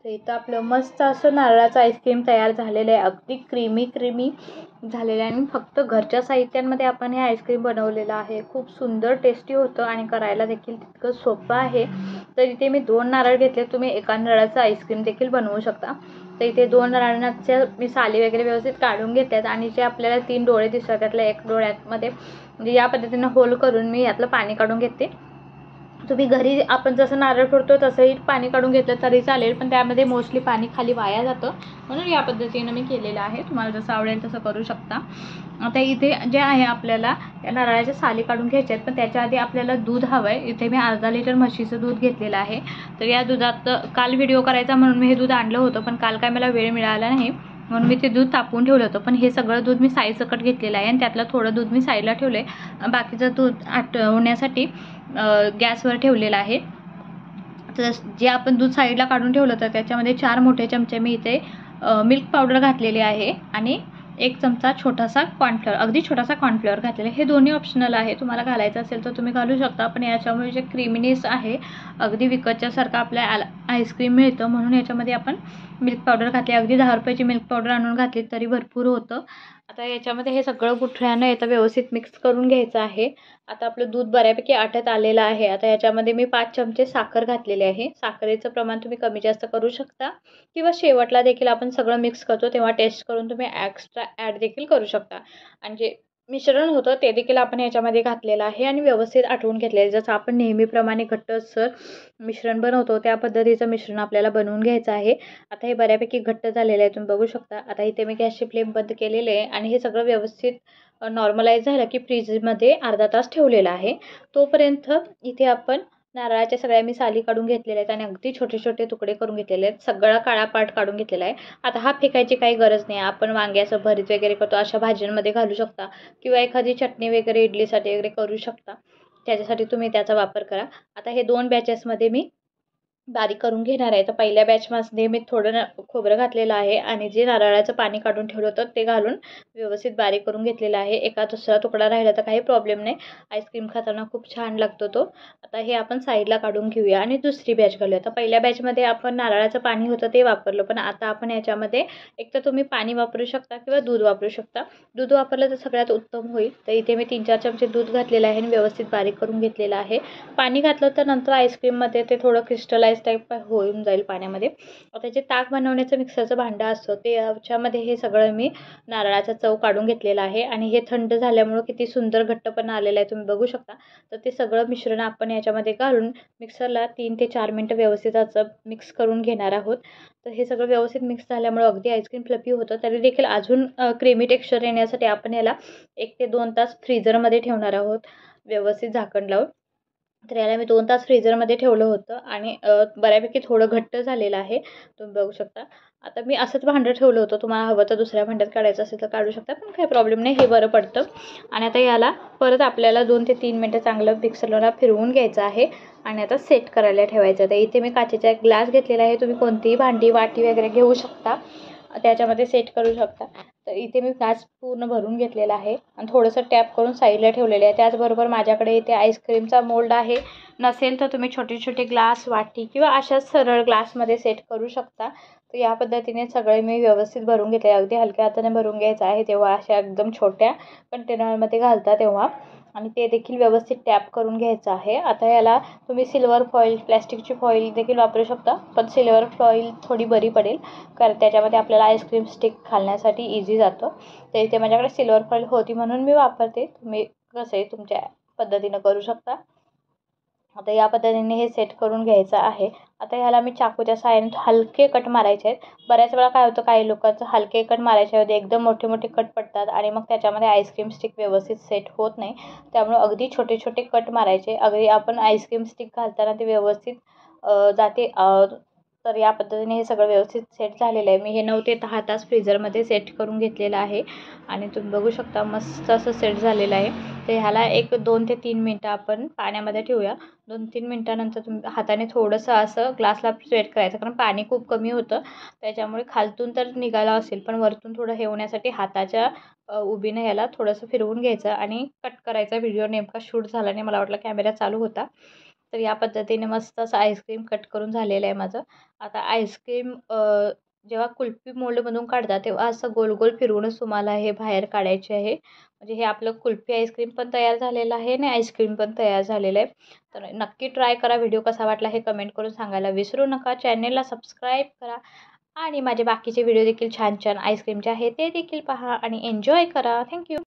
तर इथं आपलं मस्त असं नारळाचं आईस्क्रीम तयार झालेलं आहे. अगदी क्रीमी झालेलं आहे आणि फक्त घरच्या साहित्यांमध्ये आपण हे आईस्क्रीम बनवलेलं आहे. खूप सुंदर टेस्टी होतं आणि करायला देखील तितकं सोपं आहे. तर इथे मी 2 नारळ घेतले. तुम्ही एका नारळाचं आईस्क्रीम देखील बनवू शकता. तर इथे 2 नारळाच्या मी साली वगैरे व्यवस्थित काढून घेतल्यात आणि जे आपल्याला 3 डोळे दिसतात त्यातल्या एक डोळ्यामध्ये म्हणजे या पद्धतीनं होल करून मी यातलं पाणी काढून घेते. तुम्ही घरी आपण जसं नारळ फोडतो तसंही पाणी काढून घेतलं तरी चालेल, पण त्यामध्ये मोस्टली पाणी खाली वाया जातं, म्हणून या पद्धतीनं मी केलेलं आहे. तुम्हाला जसं आवडेल तसं करू शकता. आता इथे जे आहे आपल्याला या नारळाच्या साली काढून घ्यायच्या आहेत, पण त्याच्या आधी आपल्याला दूध हवं आहे. इथे मी अर्धा लिटर म्हशीचं दूध घेतलेलं आहे. तर या दुधात काल व्हिडिओ करायचा म्हणून मी हे दूध आणलं होतं, पण काल काय मला वेळ मिळाला नाही म्हणून मी ते दूध तापवून ठेवलं होतं. पण हे सगळं दूध मी साईसकट घेतलेलं आहे आणि त्यातलं थोडं दूध मी साईडला ठेवलं आहे. बाकीचं दूध आटवण्यासाठी गॅसवर ठेवलेलं आहे. तर जे आपण दूध साईडला काढून ठेवलं होतं त्याच्यामध्ये 4 मोठे चमचे मी इथे मिल्क पावडर घातलेली आहे आणि 1 चमचा छोटासा कॉर्नफ्लोअर, अगदी छोटासा कॉर्नफ्लोअर घातलेला आहे. हे दोन्ही ऑप्शनल आहे, तुम्हाला घालायचं असेल तर तुम्ही घालू शकता. पण याच्यामुळे जे क्रीमीनेस आहे अगदी विकतच्यासारखं आपल्या आईस्क्रीम मिळतं, म्हणून याच्यामध्ये आपण मिल्क पावडर घातली. अगदी 10 रुपयाची मिल्क पावडर आणून घातली तरी भरपूर होतं. आता याच्यामध्ये हे सगळं गुठळ्यानं याचं व्यवस्थित मिक्स करून घ्यायचं आहे. आता आपलं दूध बऱ्यापैकी आटत आलेलं आहे. आता याच्यामध्ये मी 5 चमचे साखर घातलेली आहे. साखरेचं प्रमाण तुम्ही कमी जास्त करू शकता किंवा शेवटला देखील आपण सगळं मिक्स करतो तेव्हा टेस्ट करून तुम्ही एक्स्ट्रा ॲड देखील करू शकता. आणि जे मिश्रण होतं ते देखील आपण याच्यामध्ये घातलेलं आहे आणि व्यवस्थित आटवून घेतलेलं आहे. जसं आपण नेहमीप्रमाणे घट्टसर मिश्रण बनवतो त्या पद्धतीचं मिश्रण आपल्याला बनवून घ्यायचं आहे. आता हे बऱ्यापैकी घट्ट झालेलं आहे, तुम्ही बघू शकता. आता इथे मी गॅसची फ्लेम बंद केलेले आहे आणि हे सगळं व्यवस्थित नॉर्मलाईज झालं की फ्रीजमध्ये अर्धा तास ठेवलेलं आहे. तोपर्यंत इथे आपण नारळाच्या सगळ्या मी साली काढून घेतलेल्या आहेत आणि अगदी छोटे छोटे तुकडे करून घेतलेले आहेत. सगळा काळा पाट काढून घेतलेला आहे. आता हा फेकायची काही गरज नाही. आपण वांग्याचं भरीत वगैरे करतो अशा भाज्यांमध्ये घालू शकता किंवा एखादी चटणी वगैरे इडलीसाठी वगैरे करू शकता. त्याच्यासाठी तुम्ही त्याचा वापर करा. आता हे 2 बॅचेसमध्ये मी बारीक करून घेणार आहे. तर पहिल्या बॅचमध्ये मी थोडं खोबरं घातलेलं आहे आणि जे नारळाचं पाणी काढून ठेवलं होतं ते घालून व्यवस्थित बारीक करून घेतलेलं आहे. एका दुसरा तुकडा राहिला तर काही प्रॉब्लेम नाही. आईस्क्रीम खाताना खूप छान लागतो तो. आता हे आपण साईडला काढून घेऊया आणि दुसरी बॅच घालूया. तर पहिल्या बॅचमध्ये आपण नारळाचं पाणी होतं ते वापरलं, पण आता आपण याच्यामध्ये एक तर तुम्ही पाणी वापरू शकता किंवा दूध वापरू शकता. दूध वापरलं तर सगळ्यात उत्तम होईल. तर इथे मी 3-4 चमचे दूध घातलेलं आहे आणि व्यवस्थित बारीक करून घेतलेलं आहे. पाणी घातलं तर नंतर आईस्क्रीममध्ये ते थोडं क्रिस्टलाइज टाईप होऊन जाईल पाण्यामध्ये. आता जे ताक बनवण्याचं मिक्सरचं भांडं असतं ते याच्यामध्ये हे सगळं मी नारळाचा चव काढून घेतलेला आहे आणि हे थंड झाल्यामुळं किती सुंदर घट्टपणा आलेला आहे तुम्ही बघू शकता. तर ते सगळं मिश्रण आपण याच्यामध्ये घालून मिक्सरला 3 ते 4 मिनटं व्यवस्थित असं मिक्स करून घेणार आहोत. तर हे सगळं व्यवस्थित मिक्स झाल्यामुळं अगदी आईस्क्रीम फ्लफी होतं. तरी देखील अजून क्रीमी टेक्स्चर येण्यासाठी आपण याला 1 ते 2 तास फ्रीझरमध्ये ठेवणार आहोत व्यवस्थित झाकण लावून. तर याला मी 2 तास फ्रीझरमध्ये ठेवलं होतं आणि बऱ्यापैकी थोडं घट्ट झालेलं आहे तुम्ही बघू शकता. आता मी असंच भांडं ठेवलं होतं. तुम्हाला हवं तर दुसऱ्या भांड्यात काढायचं असेल तर काढू शकता, पण काही प्रॉब्लेम नाही, हे बरं पडतं. आणि आता याला परत आपल्याला 2 ते 3 मिनटं चांगलं मिक्सरला फिरवून घ्यायचं आहे आणि आता सेट करायला ठेवायचं. तर इथे मी काचेचा एक ग्लास घेतलेला आहे. तुम्ही कोणतीही भांडी वाटी वगैरे घेऊ शकता, त्याच्यामध्ये सेट करू शकता. तर इथे मी ग्लास पूर्ण भरून घेतलेला आहे आणि थोडंसं टॅप करून साईडला ठेवलेलं आहे. त्याचबरोबर माझ्याकडे इथे आईस्क्रीमचा मोल्ड आहे. नसेल तर तुम्ही छोटे छोटे ग्लास वाटी किंवा अशाच सरळ ग्लासमध्ये सेट करू शकता. तर या पद्धतीने सगळे मी व्यवस्थित भरून घेतले. अगदी हलक्या हाताने भरून घ्यायचं आहे तेव्हा अशा एकदम छोट्या कंटेनरमध्ये घालता तेव्हा, आणि ते देखील व्यवस्थित टॅप करून घ्यायचं आहे. आता याला तुम्ही सिल्वर फॉईल, प्लॅस्टिकची फॉईल देखील वापरू शकता, पण सिल्वर फॉईल थोडी बरी पडेल कारण त्याच्यामध्ये आपल्याला आईस्क्रीम स्टिक घालण्यासाठी इझी जातं. तर इथे माझ्याकडे सिल्वर फॉईल होती म्हणून मी वापरते. तुम्ही कसं आहे तुमच्या पद्धतीनं करू शकता. आता या पद्धतीने हे सेट करून घ्यायचं आहे. आता ह्याला मी चाकूच्या साहाय्याने हलके कट मारायचे आहेत. बऱ्याच वेळा काय होतं, काही लोकांचं हलके कट मारायचे होते एकदम मोठे मोठे कट पडतात आणि मग त्याच्यामध्ये आईस्क्रीम स्टिक व्यवस्थित सेट होत नाही. त्यामुळे अगदी छोटे छोटे कट मारायचे. अगदी आपण आईस्क्रीम स्टिक घालताना ते व्यवस्थित जाते. तर या पद्धतीने हे सगळं व्यवस्थित सेट झालेलं आहे. मी हे 9 ते 10 तास फ्रीझरमध्ये सेट करून घेतलेलं आहे आणि तुम्ही बघू शकता मस्त असं सेट झालेलं आहे. तर ह्याला एक 2 ते 3 मिनटं आपण पाण्यामध्ये ठेवूया. 2-3 मिनटानंतर तुम्ही हाताने थोडंसं असं ग्लासला स्वेट करायचं, कारण पाणी खूप कमी होतं त्याच्यामुळे खालतून तर निघालं असेल पण वरतून थोडं हे होण्यासाठी हाताच्या उभीने याला थोडंसं फिरवून घ्यायचं आणि कट करायचा. व्हिडिओ नेमका शूट झाला नाही, मला वाटलं कॅमेरा चालू होता. तर या पद्धतीने मस्त असं आईस्क्रीम कट करून झालेलं आहे माझं. आता आईस्क्रीम जेव्हा कुल्फी मोल्डमधून काढता तेव्हा असं गोल गोल फिरवूनच तुम्हाला हे बाहेर काढायचे आहे. म्हणजे हे आपलं कुल्फी आईस्क्रीम पण तयार झालेलं आहे आणि आईस्क्रीम पण तयार झालेलं आहे. तर नक्की ट्राय करा. व्हिडिओ कसा वाटला हे कमेंट करून सांगायला विसरू नका. चॅनेलला सबस्क्राईब करा आणि माझे बाकीचे व्हिडिओ देखील छान छान आईस्क्रीमचे आहे ते देखील पहा आणि एन्जॉय करा. थँक्यू.